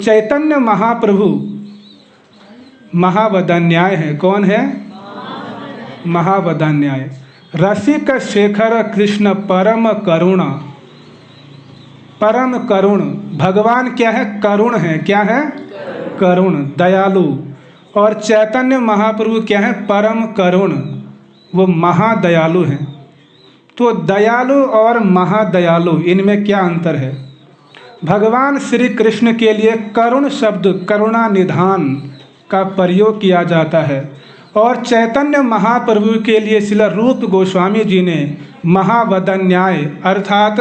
चैतन्य महाप्रभु महावदन्याय है। कौन है? महावदन्याय। रसिक शेखर कृष्ण परम करुण। परम करुण भगवान क्या है? करुण है। क्या है? करुण, दयालु। और चैतन्य महाप्रभु क्या है? परम करुण, वो महादयालु हैं। तो दयालु और महादयालु, इनमें क्या अंतर है? भगवान श्री कृष्ण के लिए करुण शब्द, करुणा निधान का प्रयोग किया जाता है, और चैतन्य महाप्रभु के लिए श्रील रूप गोस्वामी जी ने महावदन्याय अर्थात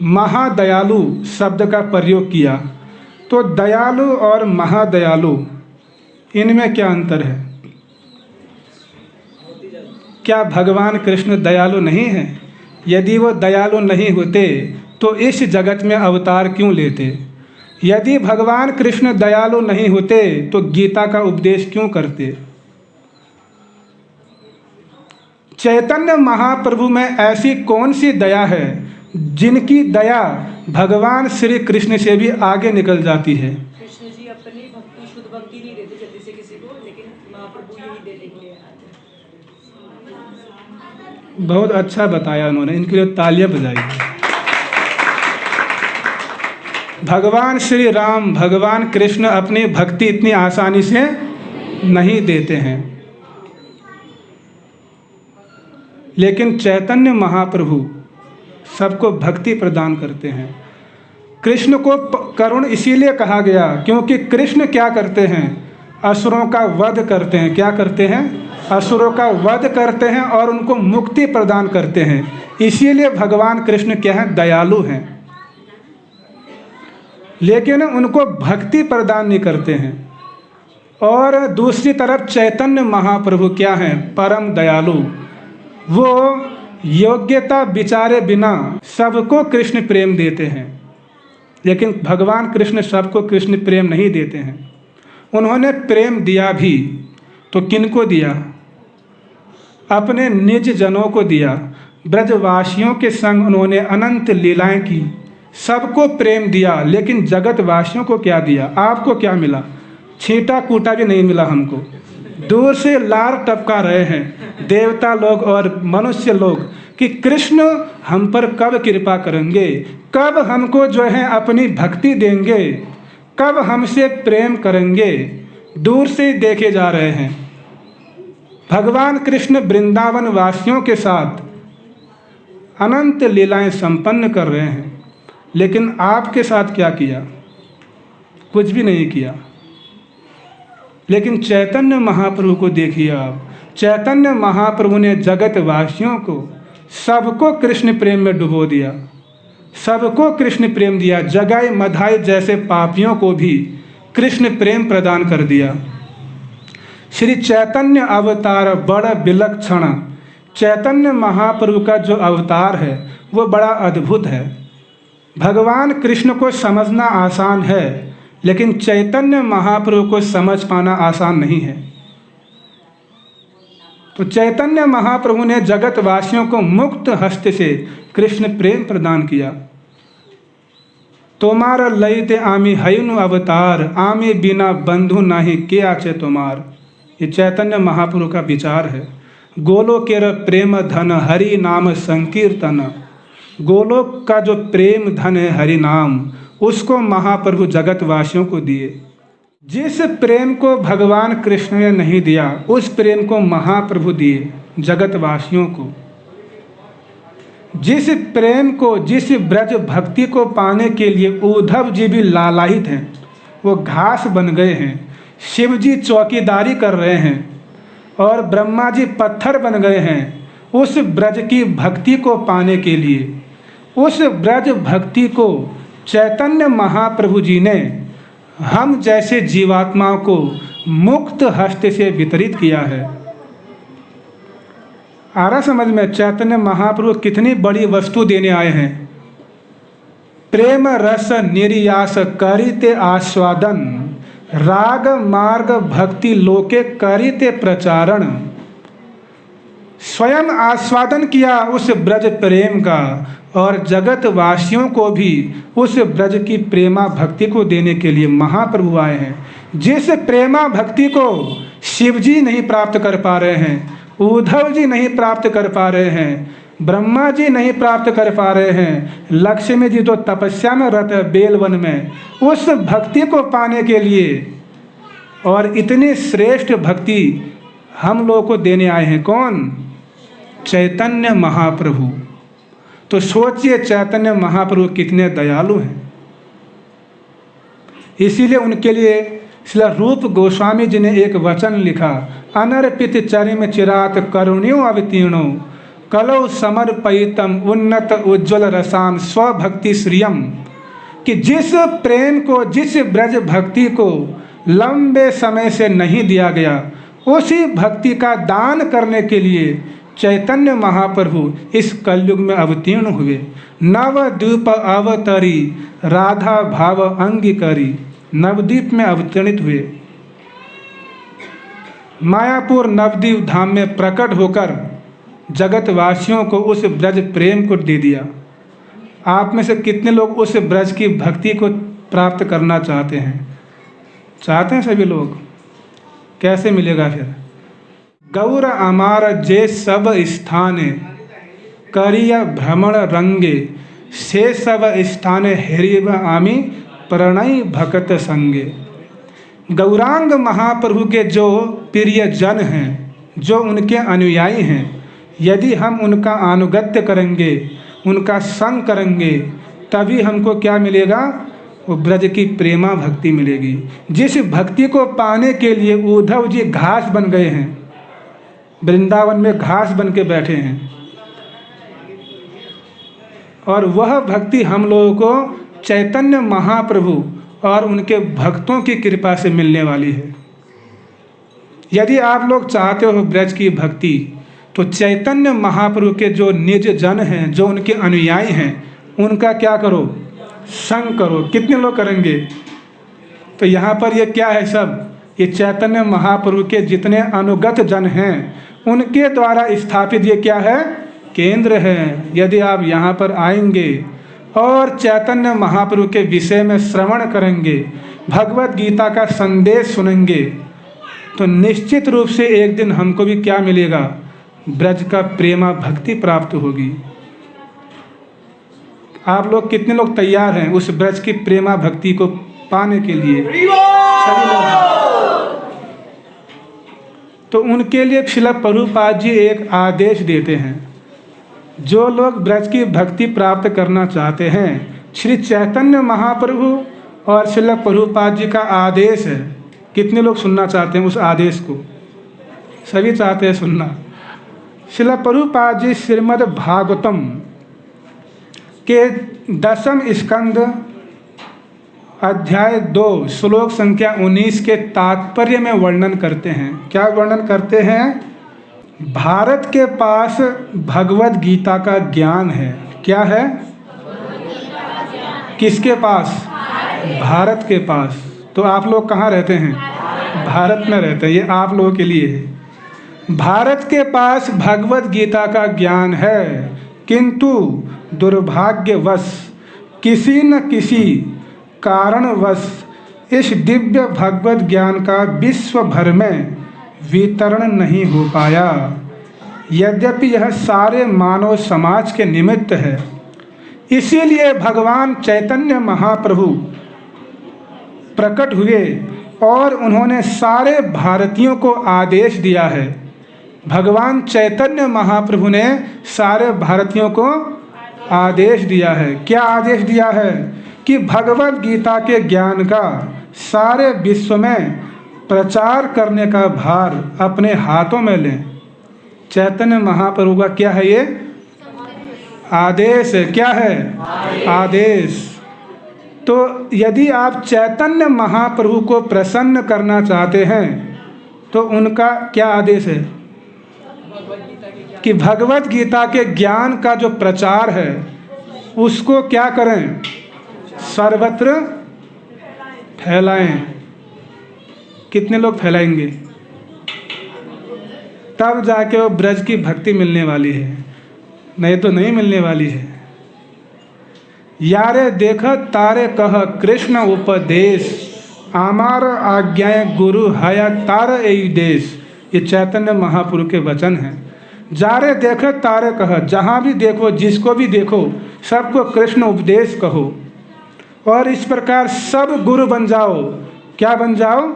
महादयालु शब्द का प्रयोग किया। तो दयालु और महादयालु, इनमें क्या अंतर है? क्या भगवान कृष्ण दयालु नहीं हैं? यदि वो दयालु नहीं होते तो इस जगत में अवतार क्यों लेते? यदि भगवान कृष्ण दयालु नहीं होते तो गीता का उपदेश क्यों करते? चैतन्य महाप्रभु में ऐसी कौन सी दया है जिनकी दया भगवान श्री कृष्ण से भी आगे निकल जाती है? कृष्ण जी अपनी भक्ति, शुद्ध भक्ति नहीं देते जल्दी से किसी को, लेकिन महाप्रभु यही देने के लिए आते हैं। बहुत अच्छा बताया उन्होंने, इनके लिए तालियां बजाइए। भगवान श्री राम, भगवान कृष्ण अपनी भक्ति इतनी आसानी से नहीं देते हैं, लेकिन चैतन्य महाप्रभु सबको भक्ति प्रदान करते हैं। कृष्ण को करुण इसीलिए कहा गया क्योंकि कृष्ण क्या करते हैं? असुरों का वध करते हैं। क्या करते हैं? असुरों का वध करते हैं और उनको मुक्ति प्रदान करते हैं। इसीलिए भगवान कृष्ण क्या है? दयालु हैं, लेकिन उनको भक्ति प्रदान नहीं करते हैं। और दूसरी तरफ चैतन्य महाप्रभु क्या हैं? परम दयालु। वो योग्यता विचारे बिना सबको कृष्ण प्रेम देते हैं, लेकिन भगवान कृष्ण सबको कृष्ण प्रेम नहीं देते हैं। उन्होंने प्रेम दिया भी तो किनको दिया? अपने निज जनों को दिया। ब्रजवासियों के संग उन्होंने अनंत लीलाएं की, सबको प्रेम दिया, लेकिन जगतवासियों को क्या दिया? आपको क्या मिला? छींटा कूटा भी नहीं मिला हमको। दूर से लार टपका रहे हैं देवता लोग और मनुष्य लोग कि कृष्ण हम पर कब कृपा करेंगे, कब हमको जो है अपनी भक्ति देंगे, कब हमसे प्रेम करेंगे। दूर से देखे जा रहे हैं। भगवान कृष्ण वृंदावन वासियों के साथ अनंत लीलाएं संपन्न कर रहे हैं, लेकिन आपके साथ क्या किया? कुछ भी नहीं किया। लेकिन चैतन्य महाप्रभु को देखिए आप, चैतन्य महाप्रभु ने जगतवासियों को सबको कृष्ण प्रेम में डुबो दिया, सबको कृष्ण प्रेम दिया। जगाई मधाई जैसे पापियों को भी कृष्ण प्रेम प्रदान कर दिया। श्री चैतन्य अवतार बड़ा विलक्षण। चैतन्य महाप्रभु का जो अवतार है वो बड़ा अद्भुत है। भगवान कृष्ण को समझना आसान है, लेकिन चैतन्य महाप्रभु को समझ पाना आसान नहीं है। तो चैतन्य महाप्रभु ने जगतवासियों को मुक्त हस्त से कृष्ण प्रेम प्रदान किया। तोमार लईते आमी हयुनु अवतार, आमी बिना बंधु नाही के आचे तोमार। ये चैतन्य महाप्रभु का विचार है। गोलोकेर प्रेम धन हरि नाम संकीर्तन। गोलोक का जो प्रेम धन है हरि नाम, उसको महाप्रभु जगतवासियों को दिए। जिस प्रेम को भगवान कृष्ण ने नहीं दिया, उस प्रेम को महाप्रभु दिए जगतवासियों को। जिस प्रेम को, जिस ब्रज भक्ति को पाने के लिए उद्धव जी भी लालायित हैं, वो घास बन गए हैं। शिव जी चौकीदारी कर रहे हैं और ब्रह्मा जी पत्थर बन गए हैं उस ब्रज की भक्ति को पाने के लिए। उस ब्रज भक्ति को चैतन्य महाप्रभु जी ने हम जैसे जीवात्माओं को मुक्त हस्त से वितरित किया है। आ रहा समझ में? चैतन्य महाप्रभु कितनी बड़ी वस्तु देने आए हैं। प्रेम रस निर्यास करिते आस्वादन, राग मार्ग भक्ति लोके करिते प्रचारण। स्वयं आस्वादन किया उस ब्रज प्रेम का और जगत वासियों को भी उस ब्रज की प्रेमा भक्ति को देने के लिए महाप्रभु आए हैं। जिस प्रेमा भक्ति को शिव जी नहीं प्राप्त कर पा रहे हैं, उद्धव जी नहीं प्राप्त कर पा रहे हैं, ब्रह्मा जी नहीं प्राप्त कर पा रहे हैं, लक्ष्मी जी तो तपस्या में रत है बेलवन में, उस भक्ति को पाने के लिए और इतनी श्रेष्ठ भक्ति हम लोगों को देने आए हैं कौन? चैतन्य महाप्रभु। तो सोचिए चैतन्य महाप्रभु कितने दयालु हैं। इसीलिए उनके लिए श्री रूप गोस्वामी जी ने एक वचन लिखा, अनर्पित चरिम चिरात करुण्यो अवतीर्णो कलौ समर्पयितम उन्नत उज्ज्वल रसाम स्वभक्ति श्रियम, कि जिस प्रेम को, जिस ब्रज भक्ति को लंबे समय से नहीं दिया गया, उसी भक्ति का दान करने के लिए चैतन्य महाप्रभु इस कलयुग में अवतीर्ण हुए। नवद्वीप अवतरी राधा भाव अंगीकरी, नवद्वीप में अवतरित हुए, मायापुर नवद्वीप धाम में प्रकट होकर जगतवासियों को उस ब्रज प्रेम को दे दिया। आप में से कितने लोग उस ब्रज की भक्ति को प्राप्त करना चाहते हैं? चाहते हैं सभी लोग। कैसे मिलेगा फिर? गौर अमार जे सब स्थाने करिय भ्रमण रंगे, से सब स्थाने हरिव आमी प्रणय भक्त संगे। गौरांग महाप्रभु के जो प्रिय जन हैं, जो उनके अनुयायी हैं, यदि हम उनका अनुगत्य करेंगे, उनका संग करेंगे, तभी हमको क्या मिलेगा? वो ब्रज की प्रेमा भक्ति मिलेगी। जिस भक्ति को पाने के लिए उद्धव जी घास बन गए हैं, वृंदावन में घास बन के बैठे हैं, और वह भक्ति हम लोगों को चैतन्य महाप्रभु और उनके भक्तों की कृपा से मिलने वाली है। यदि आप लोग चाहते हो ब्रज की भक्ति, तो चैतन्य महाप्रभु के जो निज जन हैं, जो उनके अनुयायी हैं, उनका क्या करो? संग करो। कितने लोग करेंगे? तो यहाँ पर ये क्या है? सब ये चैतन्य महाप्रभु के जितने अनुगत जन हैं, उनके द्वारा स्थापित ये क्या है? केंद्र है। यदि आप यहाँ पर आएंगे और चैतन्य महाप्रभु के विषय में श्रवण करेंगे, भगवत गीता का संदेश सुनेंगे, तो निश्चित रूप से एक दिन हमको भी क्या मिलेगा? ब्रज का प्रेमा भक्ति प्राप्त होगी। आप लोग कितने लोग तैयार हैं उस ब्रज की प्रेमा भक्ति को पाने के लिए? सभी लोग। तो उनके लिए श्रील प्रभुपाद जी एक आदेश देते हैं। जो लोग ब्रज की भक्ति प्राप्त करना चाहते हैं, श्री चैतन्य महाप्रभु और श्रील प्रभुपाद जी का आदेश है। कितने लोग सुनना चाहते हैं उस आदेश को? सभी चाहते हैं सुनना। श्रील प्रभुपाद जी श्रीमद् भागवतम के 10वें स्कंद अध्याय 2 श्लोक संख्या 19 के तात्पर्य में वर्णन करते हैं। क्या वर्णन करते हैं? भारत के पास भगवत गीता का ज्ञान है। क्या है? किसके पास? भारत के पास। तो आप लोग कहाँ रहते हैं? भारत में रहते हैं। ये आप लोगों के लिए है। भारत के पास भगवत गीता का ज्ञान है, किंतु दुर्भाग्यवश किसी न किसी कारणवश इस दिव्य भगवत ज्ञान का विश्व भर में वितरण नहीं हो पाया। यद्यपि यह सारे मानव समाज के निमित्त है, इसीलिए भगवान चैतन्य महाप्रभु प्रकट हुए और उन्होंने सारे भारतीयों को आदेश दिया है। भगवान चैतन्य महाप्रभु ने सारे भारतीयों को आदेश दिया है। क्या आदेश दिया है? कि भगवत गीता के ज्ञान का सारे विश्व में प्रचार करने का भार अपने हाथों में लें। चैतन्य महाप्रभु का क्या है? ये आदेश है। क्या है? आदेश। तो यदि आप चैतन्य महाप्रभु को प्रसन्न करना चाहते हैं, तो उनका क्या आदेश है? कि भगवत गीता के ज्ञान का जो प्रचार है, उसको क्या करें? सर्वत्र फैलाएं। कितने लोग फैलाएंगे? तब जाके वो ब्रज की भक्ति मिलने वाली है, नहीं तो नहीं मिलने वाली है। यारे देख तारे कह कृष्ण उपदेश, आमार आज्ञाएं गुरु हया तार एई देश। ये चैतन्य महापुरुष के वचन हैं। जारे देख तारे कह, जहाँ भी देखो जिसको भी देखो सबको कृष्ण उपदेश कहो, और इस प्रकार सब गुरु बन जाओ। क्या बन जाओ?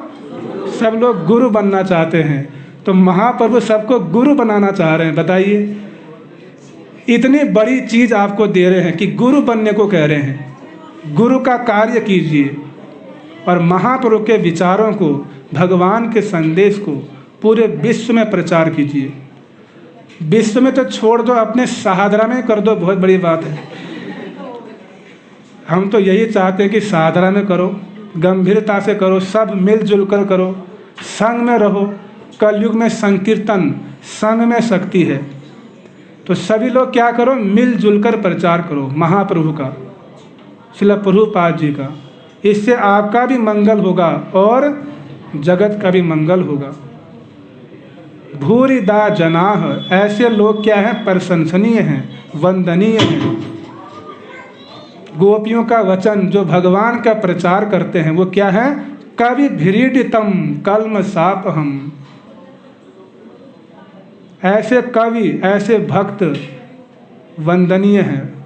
सब लोग गुरु बनना चाहते हैं, तो महाप्रभु सबको गुरु बनाना चाह रहे हैं। बताइए, इतनी बड़ी चीज़ आपको दे रहे हैं कि गुरु बनने को कह रहे हैं। गुरु का कार्य कीजिए और महाप्रभु के विचारों को, भगवान के संदेश को पूरे विश्व में प्रचार कीजिए। विश्व में तो छोड़ दो, अपने सहादरा में कर दो, बहुत बड़ी बात है। हम तो यही चाहते हैं कि सहादरा में करो, गंभीरता से करो, सब मिलजुल कर करो, संग में रहो। कलयुग में संकीर्तन, संग में शक्ति है। तो सभी लोग क्या करो, मिलजुल कर प्रचार करो महाप्रभु का, श्रील प्रभुपाद जी का। इससे आपका भी मंगल होगा और जगत का भी मंगल होगा। भूरिदा जनाह, ऐसे लोग क्या हैं? प्रशंसनीय हैं, वंदनीय हैं। गोपियों का वचन जो भगवान का प्रचार करते हैं वो क्या है? कवि भीड़ितम कल्म साप हम। ऐसे कवि, ऐसे भक्त वंदनीय हैं।